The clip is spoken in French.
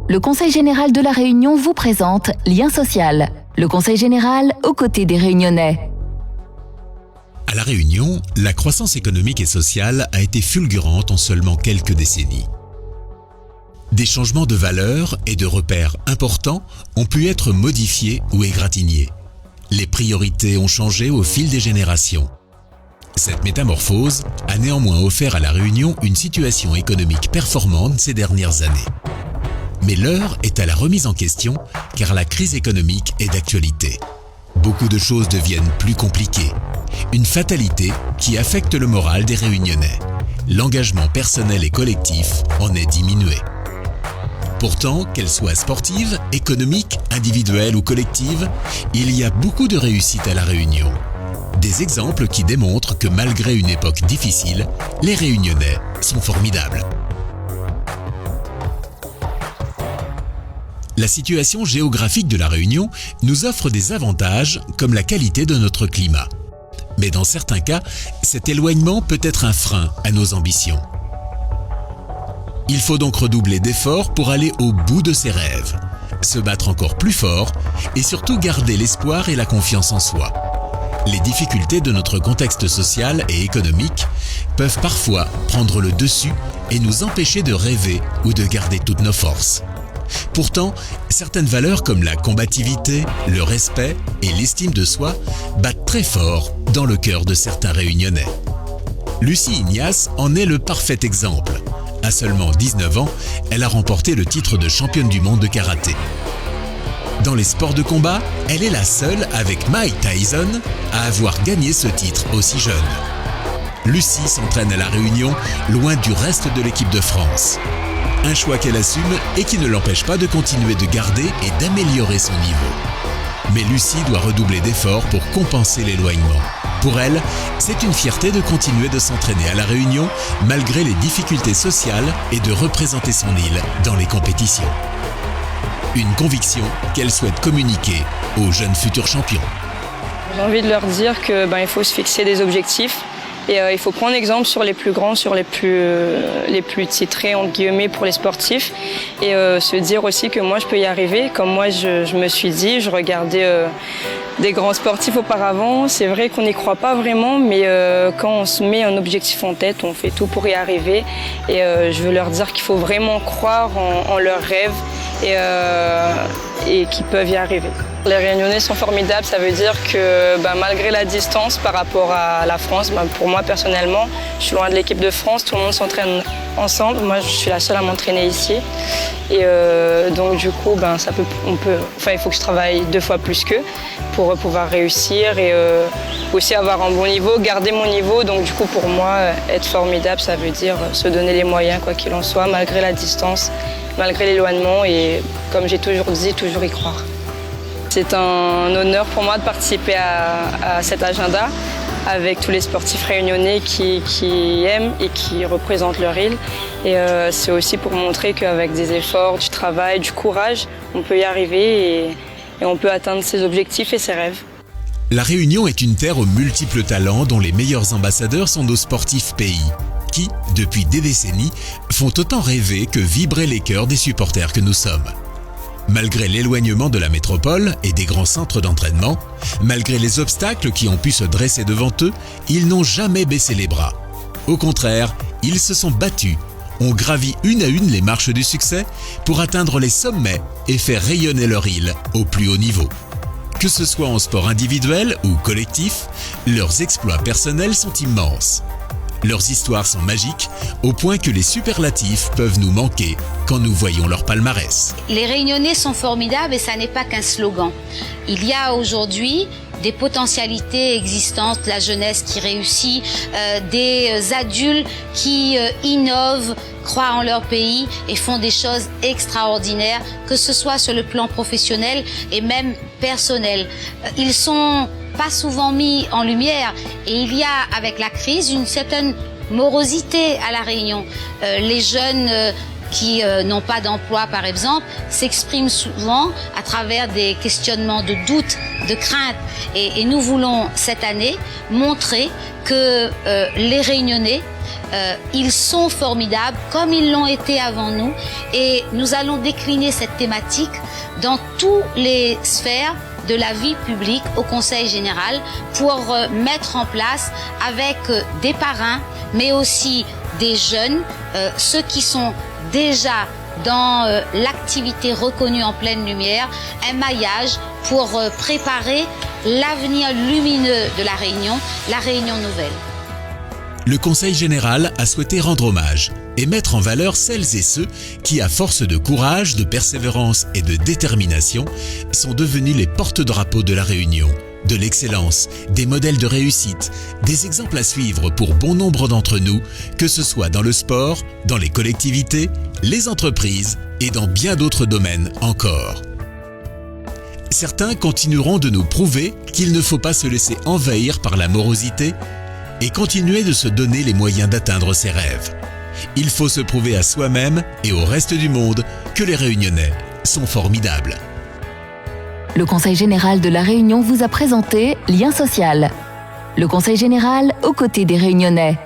Le Conseil général de la Réunion vous présente Lien social. Le Conseil général aux côtés des Réunionnais. À La Réunion, la croissance économique et sociale a été fulgurante en seulement quelques décennies. Des changements de valeurs et de repères importants ont pu être modifiés ou égratignés. Les priorités ont changé au fil des générations. Cette métamorphose a néanmoins offert à La Réunion une situation économique performante ces dernières années. Mais l'heure est à la remise en question car la crise économique est d'actualité. Beaucoup de choses deviennent plus compliquées. Une fatalité qui affecte le moral des Réunionnais. L'engagement personnel et collectif en est diminué. Pourtant, qu'elle soit sportive, économique, individuelle ou collective, il y a beaucoup de réussites à La Réunion. Des exemples qui démontrent que malgré une époque difficile, les Réunionnais sont formidables. La situation géographique de La Réunion nous offre des avantages comme la qualité de notre climat. Mais dans certains cas, cet éloignement peut être un frein à nos ambitions. Il faut donc redoubler d'efforts pour aller au bout de ses rêves, se battre encore plus fort et surtout garder l'espoir et la confiance en soi. Les difficultés de notre contexte social et économique peuvent parfois prendre le dessus et nous empêcher de rêver ou de garder toutes nos forces. Pourtant, certaines valeurs comme la combativité, le respect et l'estime de soi battent très fort dans le cœur de certains Réunionnais. Lucie Ignace en est le parfait exemple. À seulement 19 ans, elle a remporté le titre de championne du monde de karaté. Dans les sports de combat, elle est la seule avec Mike Tyson à avoir gagné ce titre aussi jeune. Lucie s'entraîne à La Réunion, loin du reste de l'équipe de France. Un choix qu'elle assume et qui ne l'empêche pas de continuer de garder et d'améliorer son niveau. Mais Lucie doit redoubler d'efforts pour compenser l'éloignement. Pour elle, c'est une fierté de continuer de s'entraîner à La Réunion malgré les difficultés sociales et de représenter son île dans les compétitions. Une conviction qu'elle souhaite communiquer aux jeunes futurs champions. J'ai envie de leur dire qu'il faut se fixer des objectifs et il faut prendre exemple sur les plus grands, sur les plus titrés entre guillemets pour les sportifs et se dire aussi que moi je peux y arriver. Comme moi je me suis dit, je regardais des grands sportifs auparavant, c'est vrai qu'on n'y croit pas vraiment, mais quand on se met un objectif en tête, on fait tout pour y arriver. Et je veux leur dire qu'il faut vraiment croire en leurs rêves et qu'ils peuvent y arriver. Les Réunionnais sont formidables, ça veut dire que malgré la distance par rapport à la France, pour moi personnellement, je suis loin de l'équipe de France, tout le monde s'entraîne ensemble. Moi, je suis la seule à m'entraîner ici. Et donc du coup, il faut que je travaille 2 fois plus qu'eux pour pouvoir réussir et aussi avoir un bon niveau, garder mon niveau. Donc du coup, pour moi, être formidable, ça veut dire se donner les moyens, quoi qu'il en soit, malgré la distance, malgré l'éloignement et, comme j'ai toujours dit, toujours y croire. C'est un honneur pour moi de participer à cet agenda avec tous les sportifs réunionnais qui aiment et qui représentent leur île. Et c'est aussi pour montrer qu'avec des efforts, du travail, du courage, on peut y arriver et on peut atteindre ses objectifs et ses rêves. La Réunion est une terre aux multiples talents dont les meilleurs ambassadeurs sont nos sportifs pays, qui, depuis des décennies, font autant rêver que vibrer les cœurs des supporters que nous sommes. Malgré l'éloignement de la métropole et des grands centres d'entraînement, malgré les obstacles qui ont pu se dresser devant eux, ils n'ont jamais baissé les bras. Au contraire, ils se sont battus, ont gravi une à une les marches du succès pour atteindre les sommets et faire rayonner leur île au plus haut niveau. Que ce soit en sport individuel ou collectif, leurs exploits personnels sont immenses. Leurs histoires sont magiques, au point que les superlatifs peuvent nous manquer quand nous voyons leur palmarès. Les Réunionnais sont formidables et ça n'est pas qu'un slogan. Il y a aujourd'hui des potentialités existantes, la jeunesse qui réussit, des adultes qui innovent, croient en leur pays et font des choses extraordinaires, que ce soit sur le plan professionnel et même personnel. Ils sont pas souvent mis en lumière et il y a avec la crise une certaine morosité à La Réunion. Les jeunes qui n'ont pas d'emploi, par exemple, s'expriment souvent à travers des questionnements de doute, de crainte. Et nous voulons cette année montrer que les Réunionnais, ils sont formidables comme ils l'ont été avant nous, et nous allons décliner cette thématique dans toutes les sphères de la vie publique au Conseil général pour mettre en place avec des parrains, mais aussi des jeunes, ceux qui sont déjà dans l'activité reconnue en pleine lumière, un maillage pour préparer l'avenir lumineux de la Réunion nouvelle. Le Conseil général a souhaité rendre hommage et mettre en valeur celles et ceux qui, à force de courage, de persévérance et de détermination, sont devenus les porte-drapeaux de la Réunion, de l'excellence, des modèles de réussite, des exemples à suivre pour bon nombre d'entre nous, que ce soit dans le sport, dans les collectivités, les entreprises et dans bien d'autres domaines encore. Certains continueront de nous prouver qu'il ne faut pas se laisser envahir par la morosité et continuer de se donner les moyens d'atteindre ses rêves. Il faut se prouver à soi-même et au reste du monde que les Réunionnais sont formidables. Le Conseil général de la Réunion vous a présenté Lien social. Le Conseil général aux côtés des Réunionnais.